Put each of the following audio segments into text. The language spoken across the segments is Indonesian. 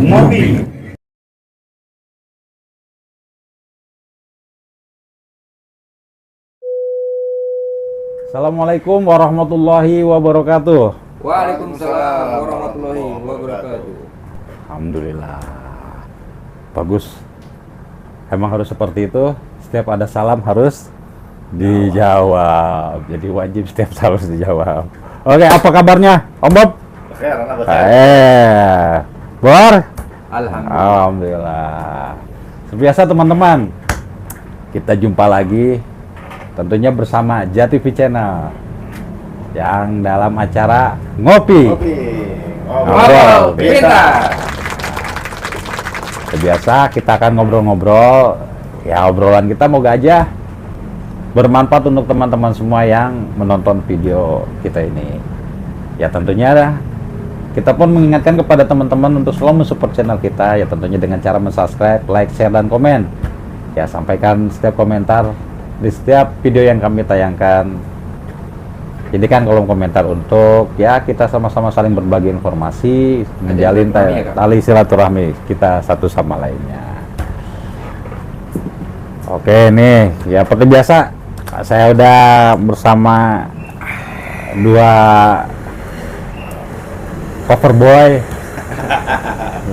Ngopi. Assalamualaikum warahmatullahi wabarakatuh. Waalaikumsalam warahmatullahi wabarakatuh. Alhamdulillah. Bagus. Emang harus seperti itu. Setiap ada salam harus dijawab. Jadi wajib setiap salam harus dijawab. Oke, apa kabarnya, Om Bob? Bor? Alhamdulillah. Sebiasa teman-teman, kita jumpa lagi tentunya bersama Jati TV Channel yang dalam acara Ngopi. Ngobrol pintar. Biasa kita akan ngobrol-ngobrol, ya obrolan kita moga aja bermanfaat untuk teman-teman semua yang menonton video kita ini. Ya tentunya kita pun mengingatkan kepada teman-teman untuk selalu mensupport channel kita, ya tentunya dengan cara mensubscribe, like, share, dan komen. Ya sampaikan setiap komentar di setiap video yang kami tayangkan. Jadi kan kolom komentar untuk ya kita sama-sama saling berbagi informasi, menjalin tali silaturahmi kita satu sama lainnya. Oke nih, ya seperti biasa saya udah bersama dua cover boy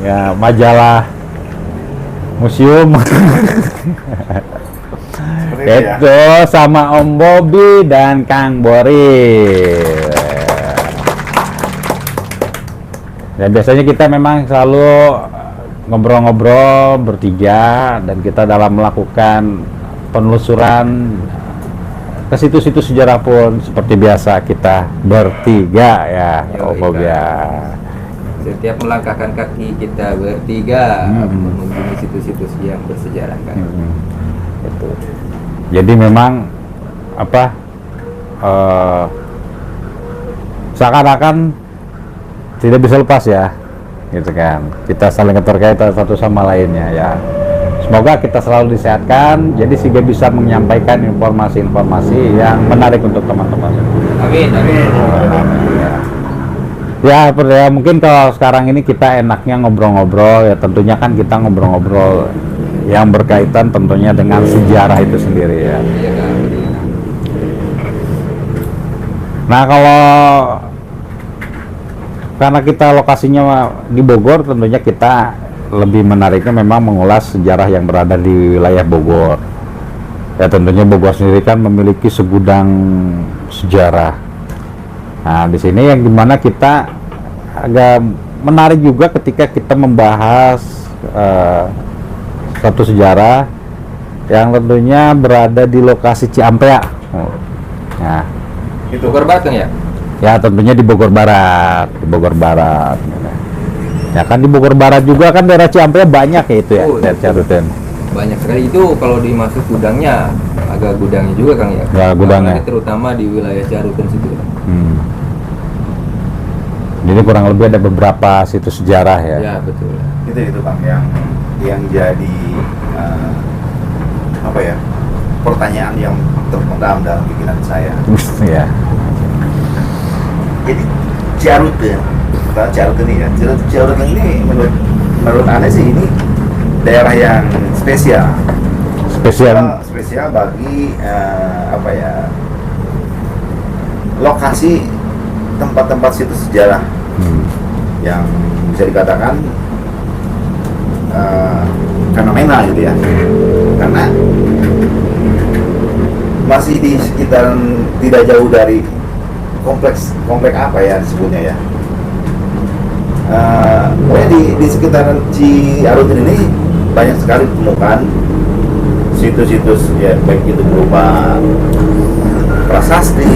ya majalah museum. Itu sama Om Bobi dan Kang Boris. Dan biasanya kita memang selalu ngobrol-ngobrol bertiga, dan kita dalam melakukan penelusuran ke situs-situs sejarah pun seperti biasa kita bertiga ya, Om Bobi ya. Setiap melangkahkan kaki kita bertiga mengunjungi situs-situs yang bersejarah kan. Itu. Jadi memang apa seakan-akan tidak bisa lepas ya, gitu kan. Kita saling terkait satu sama lainnya ya. Semoga kita selalu disehatkan, jadi sehingga bisa menyampaikan informasi-informasi yang menarik untuk teman-teman. Amin, amin. Ya, mungkin kalau sekarang ini kita enaknya ngobrol-ngobrol, ya tentunya kan kita ngobrol-ngobrol yang berkaitan tentunya dengan sejarah itu sendiri ya. Iya kan. Nah kalau karena kita lokasinya di Bogor, tentunya kita lebih menariknya memang mengulas sejarah yang berada di wilayah Bogor. Ya tentunya Bogor sendiri kan memiliki segudang sejarah. Nah di sini yang dimana kita agak menarik juga ketika kita membahas satu sejarah yang tentunya berada di lokasi Ciampea. Nah, Itu Bogor Barat kan ya? ya tentunya di Bogor Barat, Ya kan di Bogor Barat juga kan daerah Ciampea banyak ya itu ya, daerah Caruten. Banyak sekali itu kalau dimasuk gudangnya, agak gudangnya juga Kang ya. Ya gudangnya. Terutama di wilayah Caruten situ. Jadi kurang lebih ada beberapa situs sejarah ya. Ya betul. Itu Bang yang jadi apa ya, pertanyaan yang terpendam dalam pikiran saya. Ya. Jadi Caruten ini menurut aneh sih ini daerah yang spesial bagi apa ya, lokasi tempat-tempat situs sejarah yang bisa dikatakan fenomenal gitu ya, karena masih di sekitaran tidak jauh dari komplek apa ya disebutnya ya, pokoknya di sekitaran Ciaruten ini banyak sekali ditemukan situs-situs ya, baik itu berupa prasasti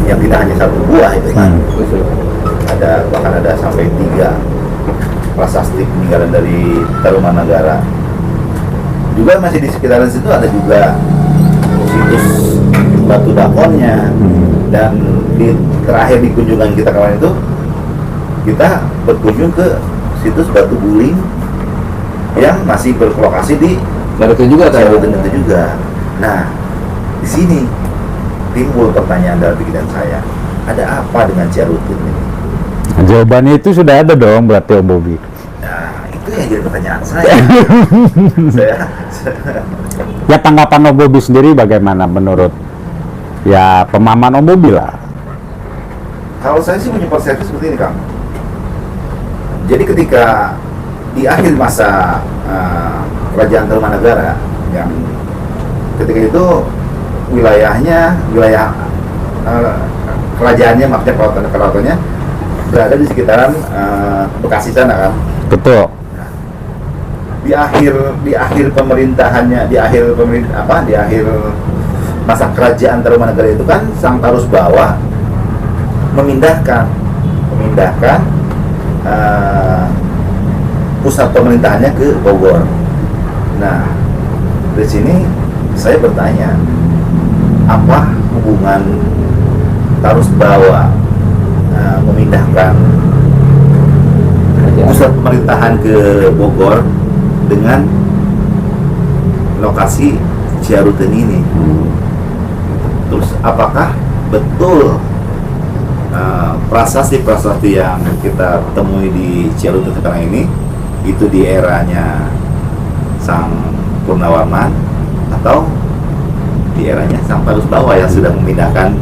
yang tidak hanya satu buah itu kan, bahkan ada sampai 3 prasasti peninggalan dari Tarumanagara. Juga masih di sekitaran situ ada juga situs batu dakonnya. Dan terakhir di kunjungan kita kemarin itu kita berkunjung ke situs batu guling yang masih berlokasi di Caruten juga kan? Caruten itu juga. Nah, di sini timbul pertanyaan dalam pikiran saya, ada apa dengan Caruten ini? Jawabannya itu sudah ada dong berarti Om Bobi. Nah, itu jadi pertanyaan saya. saya Ya tanggapan Om Bobi sendiri bagaimana menurut ya pemahaman Om Bobi lah? Kalau saya sih punya persepsi seperti ini, Kang. Jadi ketika di akhir masa Kerajaan Tarumanagara yang ketika itu wilayah kerajaannya, maksudnya kerajaan berada di sekitaran Bekasi sana, kan. Betul. Di akhir pemerintahannya, di akhir masa Kerajaan Tarumanagara itu kan Sang Tarus Bawa memindahkan pusat pemerintahannya ke Bogor. Nah, di sini saya bertanya, apa hubungan Tarus Bawa memindahkan pusat pemerintahan ke Bogor dengan lokasi Ciaruten ini? Terus apakah betul prasasti yang kita temui di Ciaruten sekarang ini itu di eranya Sang Purnawarman atau di eranya Sang Tarus Bawa yang sudah memindahkan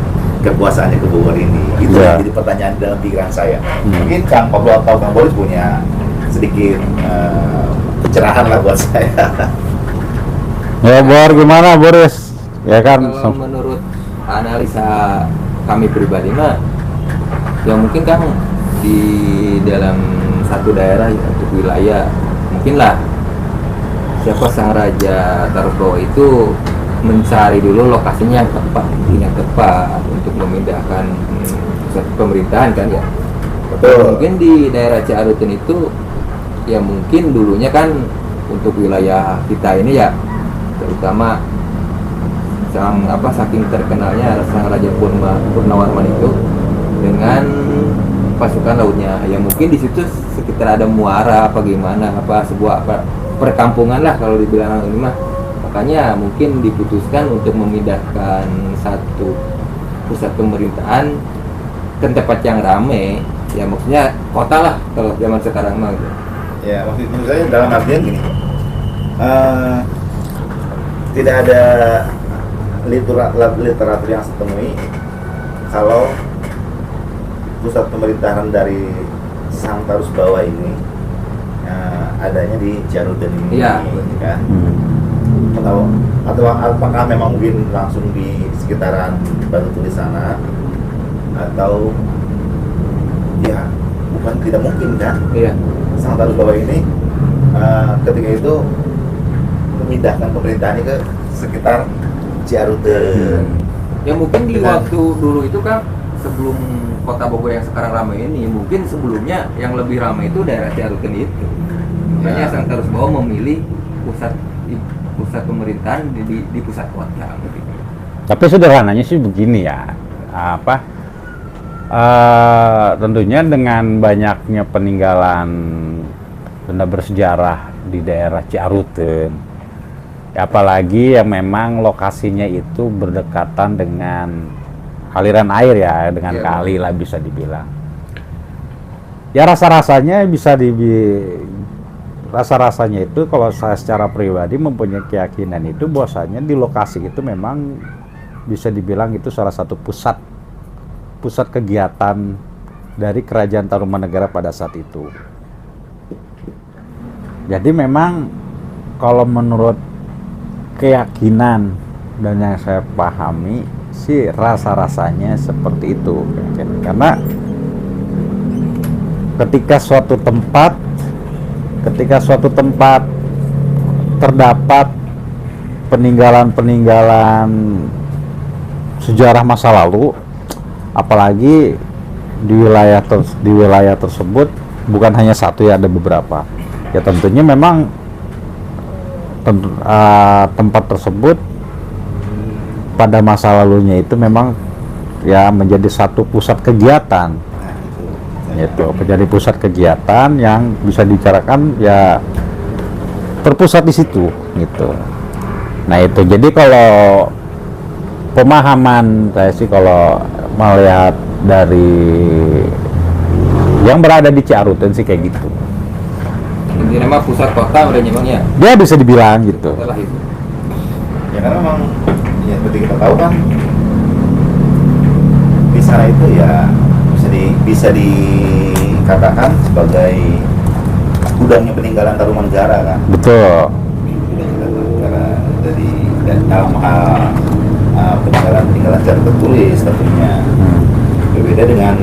kekuasaannya ke Bogor ini? Itu yang jadi pertanyaan dalam pikiran saya. Mungkin Kang Pablo atau Kang Boris punya sedikit pencerahan lah buat saya. Ya Bor, gimana Boris? Ya kan, Kalau menurut analisa kami pribadi mah, ya mungkin kan di dalam satu daerah ya, untuk wilayah, mungkinlah siapa Sang Raja Tarus Bawa itu mencari dulu lokasinya yang tepat untuk memindahkan pusat pemerintahan kan ya. Betul. Mungkin di daerah Ciaruten itu ya mungkin dulunya kan untuk wilayah kita ini ya, terutama saking terkenalnya Sang Raja Purnawarman itu dengan pasukan lautnya, ya mungkin di situ sekitar ada muara apa gimana, sebuah perkampungan lah kalau dibilang ini mah. Makanya mungkin diputuskan untuk memindahkan satu pusat pemerintahan ke tempat yang ramai, ya maksudnya kota lah kalau zaman sekarang mah gitu. Ya, maksud saya dalam artian gini, tidak ada literatur yang saya temui kalau pusat pemerintahan dari Sang Tarus Bawa ini adanya di Ciaruten ini, Iya. kan? Atau apakah memang mungkin langsung di sekitaran Batu Tulis sana, atau ya bukan tidak mungkin kan? Iya. Sang Tarus Bawa ini ketika itu memindahkan pemerintahannya ke sekitar Ciaruten. Ya mungkin di Dengan- waktu dulu itu kan sebelum kota Bogor yang sekarang ramai ini, mungkin sebelumnya yang lebih ramai itu daerah Ciaruten itu. Makanya Ya. Sang Tarus Bawa memilih pusat pemerintahan di pusat kota. Begitu. tapi sederhananya sih begini ya, tentunya dengan banyaknya peninggalan benda bersejarah di daerah Ciaruten, apalagi yang memang lokasinya itu berdekatan dengan aliran air ya, dengan Iya, kali lah bisa dibilang. Ya rasa-rasanya rasa-rasanya itu kalau saya secara pribadi mempunyai keyakinan itu bahwasanya di lokasi itu memang bisa dibilang itu salah satu pusat kegiatan dari Kerajaan Tarumanegara pada saat itu. Jadi memang kalau menurut keyakinan dan yang saya pahami sih rasa-rasanya seperti itu. Karena ketika suatu tempat terdapat peninggalan sejarah masa lalu, apalagi di wilayah tersebut bukan hanya satu ya, ada beberapa. Ya tentunya memang tempat tersebut pada masa lalunya itu memang ya menjadi satu pusat kegiatan. Itu menjadi pusat kegiatan yang bisa dibicarakan ya terpusat di situ gitu. Nah itu jadi kalau pemahaman saya sih kalau melihat dari yang berada di Ciaruten sih kayak gitu. intinya mah pusat kota udah bang ya. Dia bisa dibilang gitu. Setelah itu. Ya karena memang ya seperti kita tahu kan di sana itu ya bisa dikatakan sebagai gudangnya peninggalan Tarumanegara kan. Betul. Dari dalam hal peninggalan secara tertulis tentunya berbeda dengan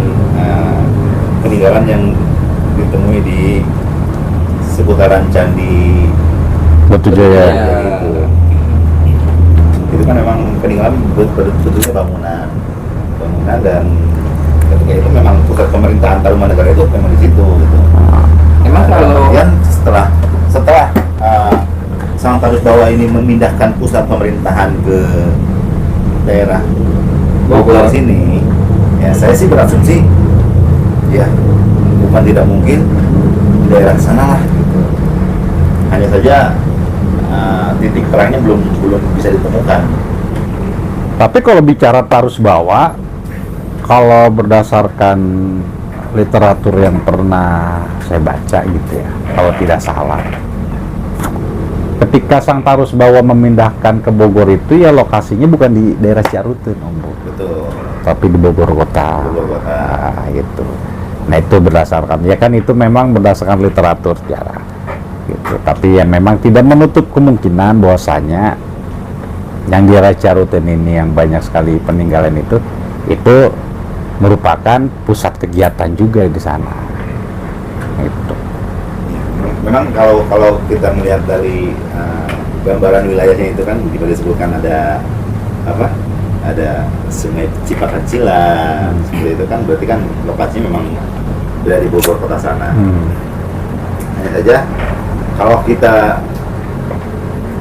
peninggalan yang ditemui di seputaran Candi Batujaya. Itu kan memang peninggalan bentuknya bangunan dan ketika itu memang pusat pemerintahan Tarumanegara itu memang di situ gitu. Emang kalau Kemudian setelah Sang Tarusbawa ini memindahkan pusat pemerintahan ke daerah Bogor sini, ya saya sih berasumsi ya bukan tidak mungkin di daerah sana lah gitu. Hanya saja titik terangnya belum bisa ditemukan. Tapi kalau bicara Tarusbawa, kalau berdasarkan literatur yang pernah saya baca gitu ya, kalau tidak salah, ketika Sang Tarusbawa memindahkan ke Bogor itu ya lokasinya bukan di daerah Ciaruten, Om Bro, Betul. tapi di Bogor Kota. Bogor Kota. Nah, itu. Nah, itu berdasarkan ya kan itu memang berdasarkan literatur sejarah. Gitu. Tapi ya memang tidak menutup kemungkinan bahwasanya yang di daerah Ciaruten ini yang banyak sekali peninggalan itu merupakan pusat kegiatan juga di sana. Itu. Memang kalau kita melihat dari gambaran wilayahnya itu kan juga disebutkan ada apa? Ada Sungai Cipakacilan, seperti itu kan berarti kan lokasinya memang berada di Bogor Kota sana. Hanya saja kalau kita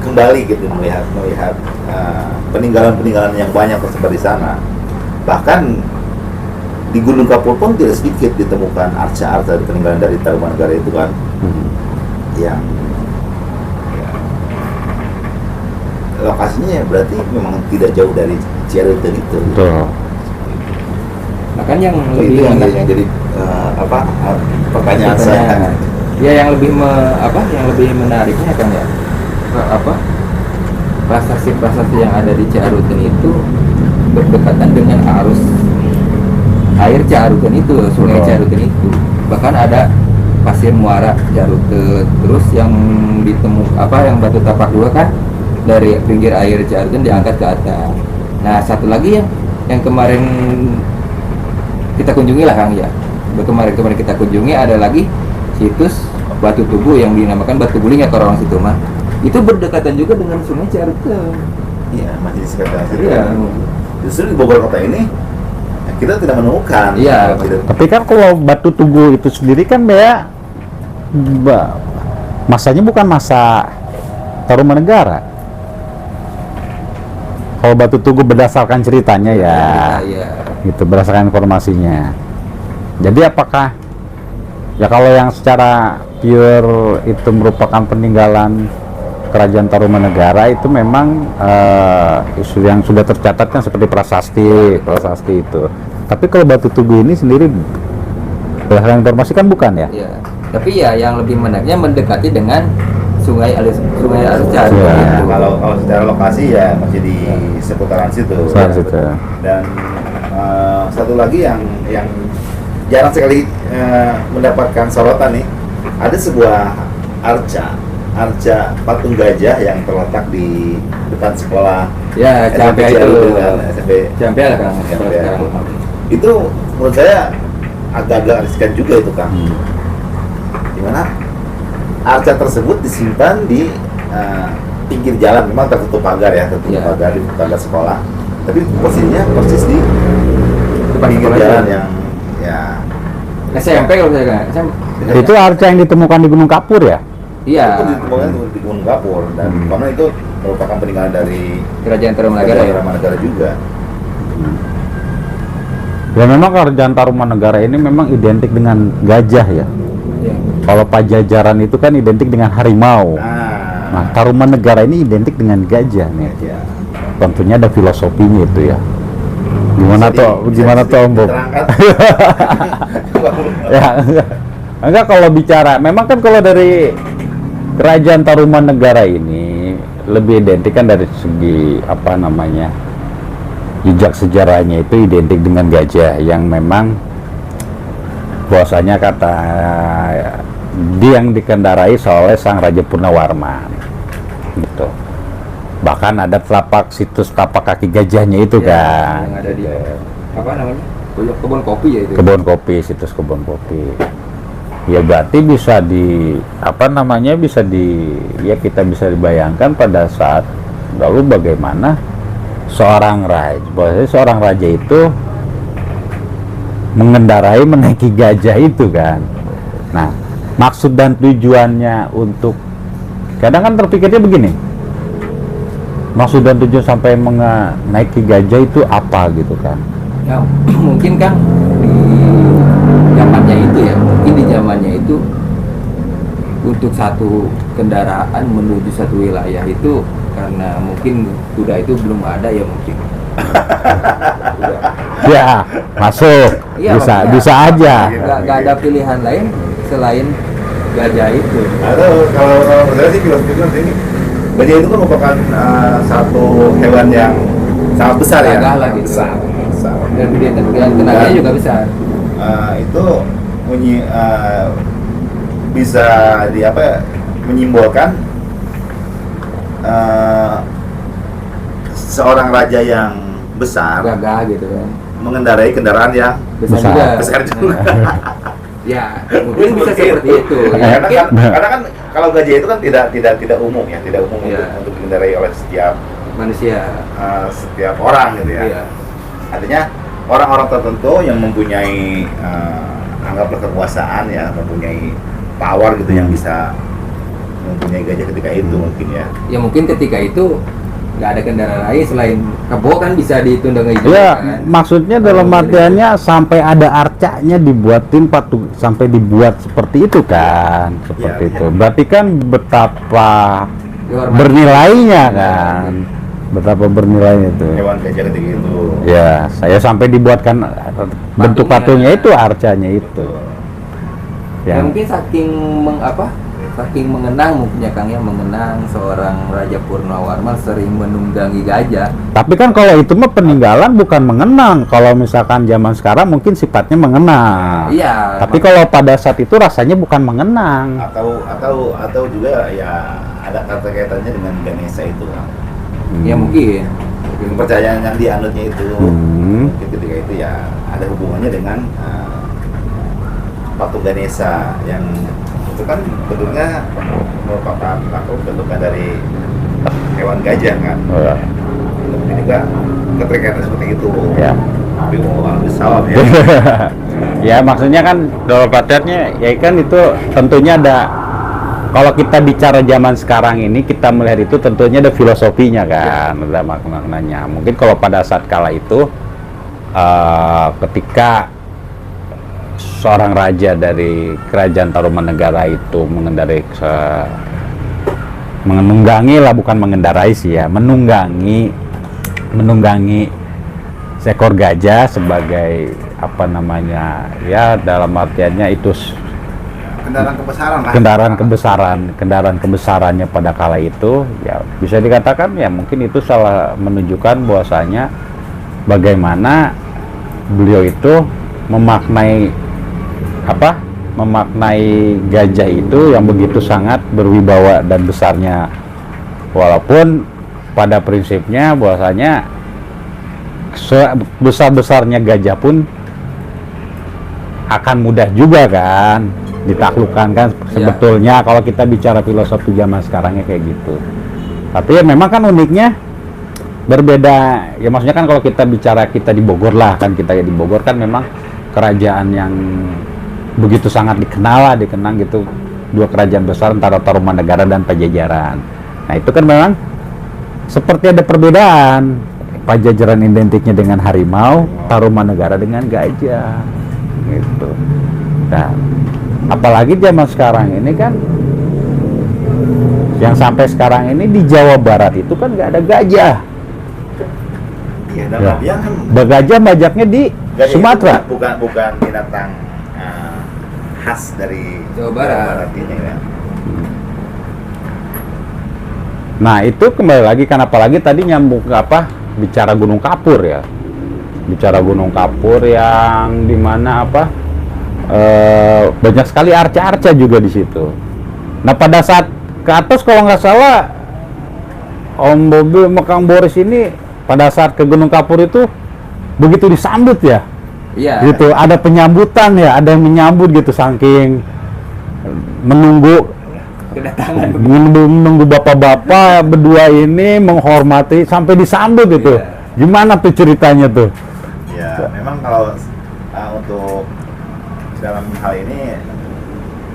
kembali gitu melihat peninggalan-peninggalan yang banyak tersebar di sana, bahkan di Gunung Kapur pun tidak sedikit ditemukan arca-arca peninggalan dari Tarumanegara itu kan, yang ya, lokasinya berarti memang tidak jauh dari Ciaruten itu. Betul. bahkan yang Itu lebih yang menarik jadi pertanyaan saya. ya yang lebih yang lebih menariknya kan ya prasasti yang ada di Ciaruten itu berdekatan dengan arus air Ciaruten itu, sungai Ciaruten itu. Bahkan ada pasir muara Ciaruten, terus yang yang batu tapak dua kan dari pinggir air Ciaruten diangkat ke atas. Nah, satu lagi yang kemarin kita kunjungi lah Kang ya. Kemarin kita kunjungi ada lagi situs Batu Tugu yang dinamakan Batu Guling ya kalau orang situ mah. Itu berdekatan juga dengan sungai Ciaruten. Iya, masih di sekitar situ. Iya. Justru di Bogor Kota ini kita tidak menemukan. Iya. Tapi kan kalau Batu Tugu itu sendiri kan masanya bukan masa Tarumanegara. Kalau Batu Tugu berdasarkan ceritanya ya, gitu berdasarkan informasinya. Jadi apakah ya kalau yang secara pure itu merupakan peninggalan Kerajaan Tarumanegara itu memang isu yang sudah tercatat kan seperti prasasti itu. Tapi kalau Batu Tugu ini sendiri berdasarkan informasi kan bukan ya? Iya. Tapi ya yang lebih menariknya mendekati dengan Sungai Ciaruten. Iya. Kalau secara lokasi ya masih di seputaran situ. Dan satu lagi yang jarang sekali mendapatkan sorotan nih, ada sebuah arca patung gajah yang terletak di depan sekolah. Ya, sampai itu. SMP. Sampai lah Kang. Itu menurut saya agak-agak riskan juga itu Kang. Dimana arca tersebut disimpan di pinggir jalan, memang tertutup pagar ya, pagar di pagar sekolah. Tapi posisinya persis di pinggir jalan yang ya SMP kalau saya kan. Itu arca yang ditemukan di Gunung Kapur ya? Iya. Itu ditemukan di Gunung Kapur dan karena itu merupakan peninggalan dari Kerajaan Tarumanegara juga. Ya memang Kerajaan Tarumanegara ini memang identik dengan gajah ya. Iya. Kalau Pajajaran itu kan identik dengan harimau. Nah, Tarumanegara ini identik dengan gajah nih. Ya. Tentunya ada filosofinya itu ya. Gimana tuh Om Bob? Diterangkan. Ya, Enggak, kalau bicara, memang kan kalau dari Kerajaan Tarumanegara ini lebih identik kan dari segi apa namanya, jejak sejarahnya itu identik dengan gajah yang memang bahwasanya kata dia yang dikendarai oleh sang Raja Purnawarman gitu. Bahkan ada situs telapak kaki gajahnya itu Ya, kan yang ada di gitu. apa namanya, kebun kopi ya itu. Kebun kopi, situs kebun kopi. Ya berarti bisa di apa namanya, bisa di ya kita bisa dibayangkan pada saat lalu bagaimana seorang raja itu mengendarai, menaiki gajah itu kan. Nah, maksud dan tujuannya untuk, kadang kan terpikirnya begini, maksud dan tujuan sampai menaiki gajah itu apa gitu kan. Ya mungkin kan di zamannya itu ya, mungkin di zamannya itu untuk satu kendaraan menuju satu wilayah itu, karena mungkin kuda itu belum ada ya mungkin. Ya masuk, Iya, bisa maksudnya bisa aja. nggak ada pilihan lain selain gajah itu. Atau kalau saya sih filosofinya ini, gajah itu kan merupakan satu hewan yang sangat besar ya. Gagah lah gitu. Besar. Dan gede, dan tenaganya juga besar. Itu bisa di apa ya, menyimbolkan seorang raja yang besar Gagah gitu kan. mengendarai kendaraan yang Besar Besar. juga. besar juga. Ya, mungkin bisa seperti itu. Ya, Karena kan kalau gajah itu kan tidak umum ya, tidak umum Iya. untuk dikendarai oleh setiap manusia. setiap orang gitu ya. Iya. Artinya orang-orang tertentu yang mempunyai anggaplah kekuasaan ya, mempunyai power gitu yang bisa mempunyai gajah ketika itu mungkin ya. Ya mungkin ketika itu nggak ada kendaraan lain selain kebo kan bisa ditunggangi juga Ya, kan. maksudnya dalam artiannya sampai ada arcanya dibuatin patung, sampai dibuat seperti itu kan, seperti Ya, itu. ya. Berarti kan betapa Dihormati. bernilainya kan, betapa bernilainya itu. Hewan gajah ketika itu. Ya, saya sampai dibuatkan bentuk patungnya itu, arcanya itu. Ya, Yang mungkin saking mengenang mungkin ya Kang ya, mengenang seorang Raja Purnawarman sering menunggangi gajah. tapi kan kalau itu mah peninggalan bukan mengenang. Kalau misalkan zaman sekarang mungkin sifatnya mengenang. Iya. Tapi kalau pada saat itu rasanya bukan mengenang. Atau juga ya ada kaitannya dengan Ganesha itu kan. Ya mungkin. Kepercayaan yang dianutnya itu mungkin ketika itu ya ada hubungannya dengan patung Ganesha yang itu kan bentuknya merupakan patung bentuknya dari hewan gajah kan. Ya. Tapi juga keterkaitan seperti itu. Ya. Tapi orang besar ya. Ya maksudnya kan dalam artiannya ya kan itu tentunya ada, kalau kita bicara zaman sekarang ini kita melihat itu tentunya ada filosofinya kan, ada maknanya. Mungkin kalau pada saat kala itu ketika seorang raja dari Kerajaan Tarumanegara itu menunggangi lah, bukan mengendarai sih ya, menunggangi seekor gajah sebagai apa namanya ya, dalam artiannya itu kendaraan kebesarannya pada kala itu ya, bisa dikatakan ya mungkin itu salah menunjukkan bahwasanya bagaimana beliau itu memaknai gajah itu yang begitu sangat berwibawa dan besarnya, walaupun pada prinsipnya bahwasanya sebesar-besarnya gajah pun akan mudah juga kan ditaklukkan kan sebetulnya, kalau kita bicara filosofi zaman sekarangnya kayak gitu. Tapi ya memang kan uniknya berbeda ya, maksudnya kan kalau kita bicara kita di Bogor lah kan, kita ya di Bogor kan memang kerajaan yang begitu sangat dikenang gitu, dua kerajaan besar antara Tarumanegara dan Pajajaran. Nah itu kan memang seperti ada perbedaan. Pajajaran identiknya dengan harimau, Tarumanegara dengan gajah gitu. Nah apalagi zaman sekarang ini kan, yang sampai sekarang ini di Jawa Barat itu kan nggak ada gajah. Iya, dalam artian kan Gajah bajaknya di gajah itu Sumatera. bukan binatang khas dari Jawa Barat. ini ya. Nah itu kembali lagi kan, apalagi tadi nyambung ke apa, bicara Gunung Kapur ya, bicara Gunung Kapur yang dimana apa banyak sekali arca-arca juga di situ. Nah pada saat ke atas kalau nggak salah Om Bobi sama Kang Boris ini pada saat ke Gunung Kapur itu begitu disambut ya, Iya. gitu ada penyambutan ya, ada yang menyambut gitu saking menunggu Kedatangan. menunggu bapak-bapak berdua ini menghormati sampai disambut gitu. Iya. Gimana tuh ceritanya tuh? Ya, memang kalau untuk dalam hal ini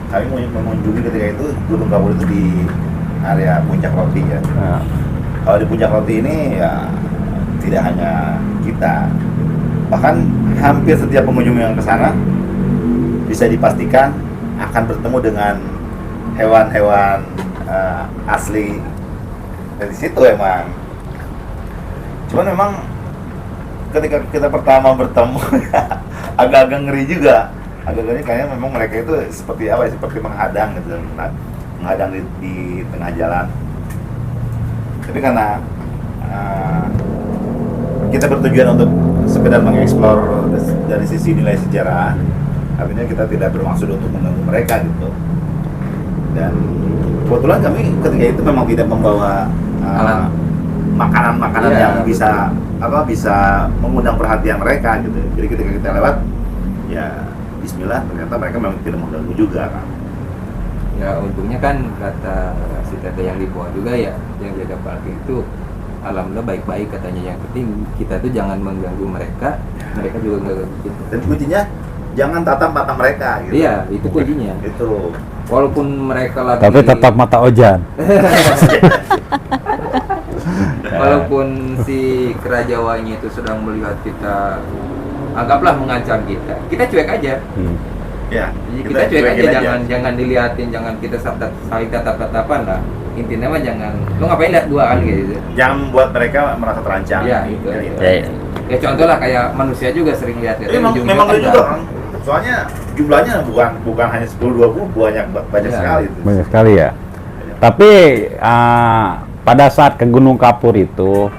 kami mengunjungi ketika itu Gunung Kapur itu di area Puncak Roti ya. Nah, Kalau di Puncak Roti ini ya tidak hanya kita, bahkan hampir setiap pengunjung yang ke sana bisa dipastikan akan bertemu dengan hewan-hewan asli dari situ emang. Cuman memang ketika kita pertama bertemu agak-agak ngeri juga. Agak ngeri kayaknya memang mereka itu seperti apa ya, seperti menghadang gitu, menghadang di tengah jalan. Tapi karena kita bertujuan untuk sekedar mengeksplor dari sisi nilai sejarah, artinya kita tidak bermaksud untuk mengganggu mereka gitu. Dan kebetulan kami ketika itu memang tidak membawa makanan-makanan Iya, yang bisa bisa mengundang perhatian mereka gitu. Jadi ketika kita lewat, ya Bismillah, ternyata mereka memang tidak mengganggu juga kan. Ya untungnya kan kata si teteh yang dibawa juga ya, yang jaga parkir itu alhamdulillah baik-baik katanya. Yang penting kita tuh jangan mengganggu mereka, mereka juga nggak ganggu kita. Dan kuncinya jangan tatap mata mereka gitu. Iya, itu kuncinya. Itu. Walaupun mereka lagi tapi tetap mata ojan. walaupun si kerajawanya itu sedang melihat kita, anggaplah mengancam kita cuek aja. Ya, Jadi kita cuek aja, cuekin jangan diliatin, jangan kita saling tatap-tatapan lah. Intinya mah jangan, lu ngapain lihat dua kan gitu. Jangan membuat mereka merasa terancam. Iya, itu. Ya, itu. Ya contoh lah kayak manusia juga sering lihat ya. Memang itu juga kan. Soalnya jumlahnya bukan hanya 10-20, banyak Ya. sekali. Banyak sekali ya. Tapi pada saat ke Gunung Kapur itu,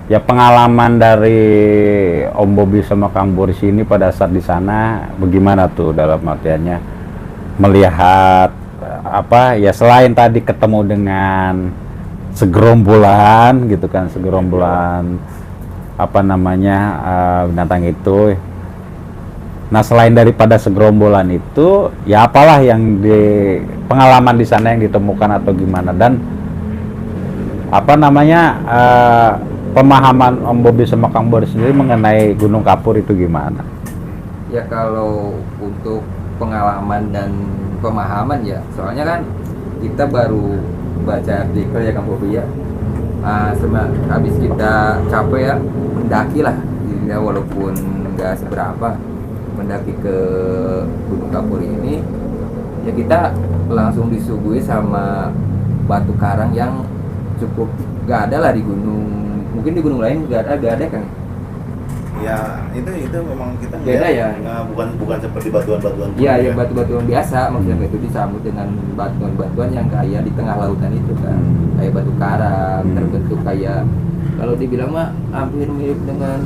ya pengalaman dari Om Bobi sama Kang Boris ini pada saat di sana bagaimana tuh dalam artiannya melihat apa ya, selain tadi ketemu dengan segerombolan gitu kan, segerombolan apa namanya binatang itu. Nah selain daripada segerombolan itu, ya apalah yang di pengalaman di sana yang ditemukan atau gimana, dan apa namanya pemahaman Om Bobi sama Kang Boris sendiri mengenai Gunung Kapur itu gimana? Ya kalau untuk pengalaman dan pemahaman ya, soalnya kan kita baru baca artikel ya Kang Bobi ya. Habis kita capek ya, mendaki lah, ya, walaupun nggak seberapa, mendaki ke Gunung Kapur ini, ya kita langsung disuguhi sama batu karang yang cukup nggak ada lah di gunung. Mungkin di gunung lain nggak ada kan? Ya itu memang kita Beda ya? bukan seperti batuan-batuan. Iya, ya. ya batu-batuan biasa, maksudnya itu disambut dengan batuan-batuan yang kayak di tengah lautan itu kan, kayak batu karang terbentuk kayak, kalau dibilang mah hampir mirip dengan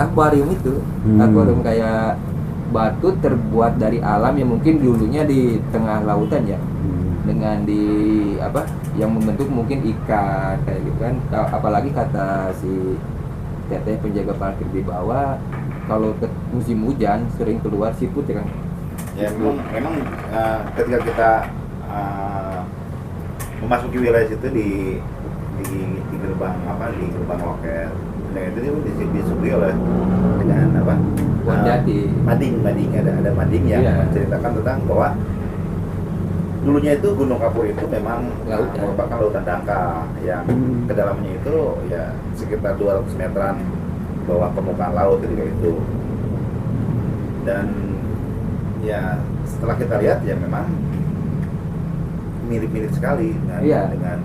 akuarium itu, akuarium kayak batu terbuat dari alam yang mungkin dulunya di tengah lautan ya, dengan di apa yang membentuk mungkin ikan kayak gitu kan. Apalagi kata si teteh penjaga parkir di bawah, kalau ke musim hujan sering keluar siput ya kan. Ya memang ketika kita memasuki wilayah situ di gerbang di gerbang loket, dan itu disuguhi oleh dengan apa? Jati. Mading ada mading yang Iya. menceritakan tentang bahwa dulunya itu Gunung Kapur itu memang Lautan. merupakan lautan dangkal yang kedalamannya itu ya sekitar 200 meteran bawah permukaan laut ketika itu. Dan ya setelah kita lihat ya memang mirip-mirip sekali Iya. dengan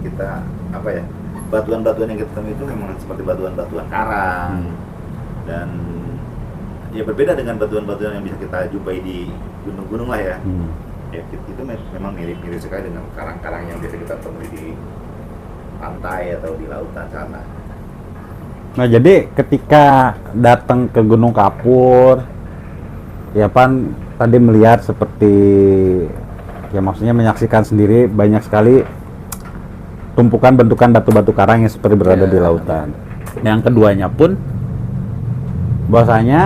kita apa ya, batuan-batuan yang kita temui itu memang seperti batuan-batuan karang. Dan ya berbeda dengan batuan-batuan yang bisa kita jumpai di gunung-gunung lah ya. Ya itu memang mirip-mirip sekali dengan karang-karang yang biasa kita temui di pantai atau di lautan sana. Nah, jadi ketika datang ke Gunung Kapur, ya Pan tadi melihat seperti, ya maksudnya menyaksikan sendiri banyak sekali tumpukan bentukan batu-batu karang yang seperti berada di lautan. Yang keduanya pun bahwasanya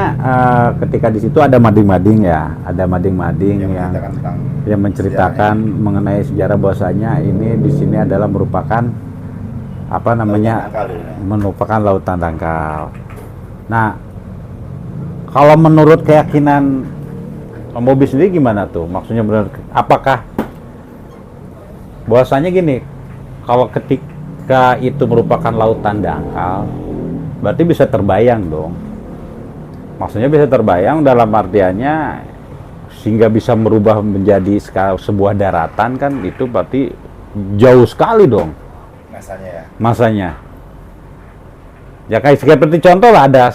ketika di situ ada mading-mading ya, ada mading-mading yang menceritakan mengenai sejarah bahwasanya ini di sini adalah merupakan apa namanya, merupakan lautan dangkal. Nah, kalau menurut keyakinan Om Bobi sendiri gimana tuh? Maksudnya benar, apakah bahwasanya gini, kalau ketika itu merupakan lautan dangkal, berarti bisa terbayang dong. Maksudnya bisa terbayang dalam artiannya sehingga bisa merubah menjadi sebuah daratan kan, itu berarti jauh sekali dong. Masanya ya kayak seperti contoh lah, ada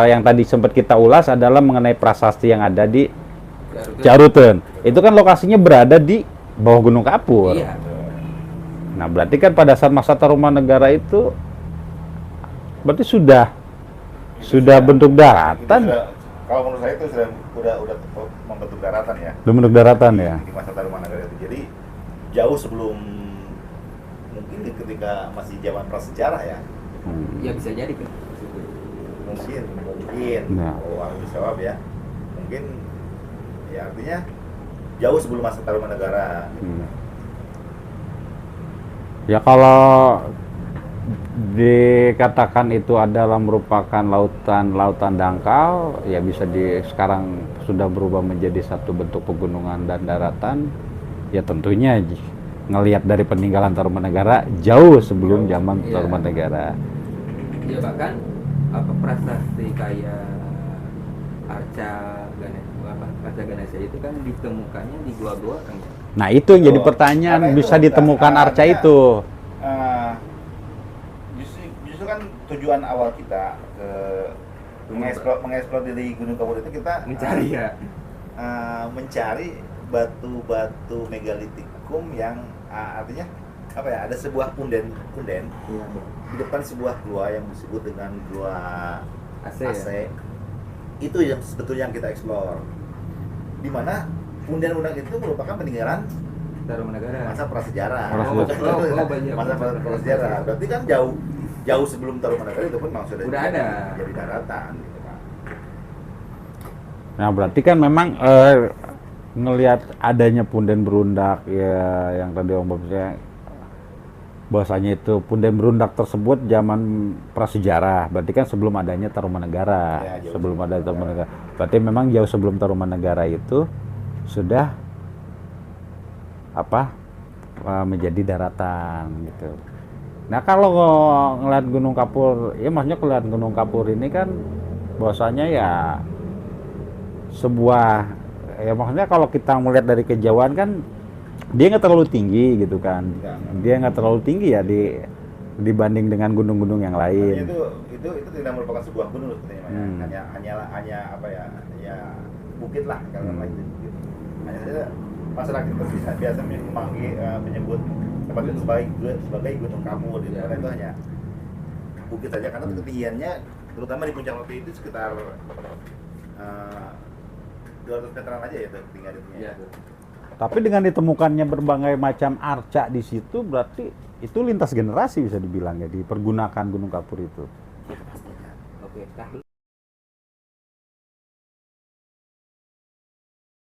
yang tadi sempat kita ulas adalah mengenai prasasti yang ada di Caruten. Itu kan lokasinya berada di bawah Gunung Kapur. Iya. Nah berarti kan pada saat masa Tarumanegara itu berarti sudah bentuk daratan. Kalau menurut saya itu udah membentuk daratan ya. Udah bentuk daratan ya. Di masa Tarumanegara itu. Jadi jauh sebelum mungkin ketika masih zaman prasejarah ya. Ya bisa jadi kan. Mungkin Nah. orang jawab ya. Mungkin ya artinya jauh sebelum masa Tarumanegara. Ya kalau dikatakan itu adalah merupakan lautan dangkal, ya bisa sekarang sudah berubah menjadi satu bentuk pegunungan dan daratan. Ya tentunya ngelihat dari peninggalan Tarumanegara jauh sebelum zaman Tarumanegara. Ya bahkan apa prasasti kayak Arca Ganesha itu kan ditemukannya di gua-gua kan. Nah itu yang jadi pertanyaan, bisa ditemukan arca itu. Justru kan tujuan awal kita ke mengeksplor di Gunung Kapur itu kita Mencari mencari batu-batu megalitikum yang artinya apa ya, ada sebuah punden di depan sebuah gua yang disebut dengan gua AC. Ya? Itu yang sebetulnya yang kita eksplor, di mana punden-punden itu merupakan peninggalan Tarumanegara. masa prasejarah. Masa prasejarah. Berarti kan jauh sebelum Tarumanegara itu pun memang sudah ada jadi daratan gitu kan. Nah berarti kan memang ngelihat adanya punden berundak ya, yang tadi Om Bob saya bahwasanya itu punden berundak tersebut zaman prasejarah, berarti kan sebelum adanya Tarumanegara. Ya, sebelum ada Tarumanegara, berarti memang jauh sebelum Tarumanegara itu sudah menjadi daratan gitu. Nah kalau ngeliat Gunung Kapur, ya maksudnya ngeliat Gunung Kapur ini kan bahwasanya ya sebuah, ya maksudnya kalau kita melihat dari kejauhan kan dia nggak terlalu tinggi gitu kan. Dia nggak terlalu tinggi ya dibanding dengan gunung-gunung yang lain. Itu tidak merupakan sebuah gunung sebetulnya. Hanya apa ya bukit lah kalau itu bukit. Hanya saja masyarakat kita biasa menyebut tempat itu sebagai Gunung Kapur gitu. Karena itu hanya bukit saja, karena ketinggiannya terutama di puncak Merapi itu sekitar 200 meteran aja ya ketinggiannya. Ya. Tapi dengan ditemukannya berbagai macam arca di situ, berarti itu lintas generasi bisa dibilang ya, dipergunakan Gunung Kapur itu. Oke.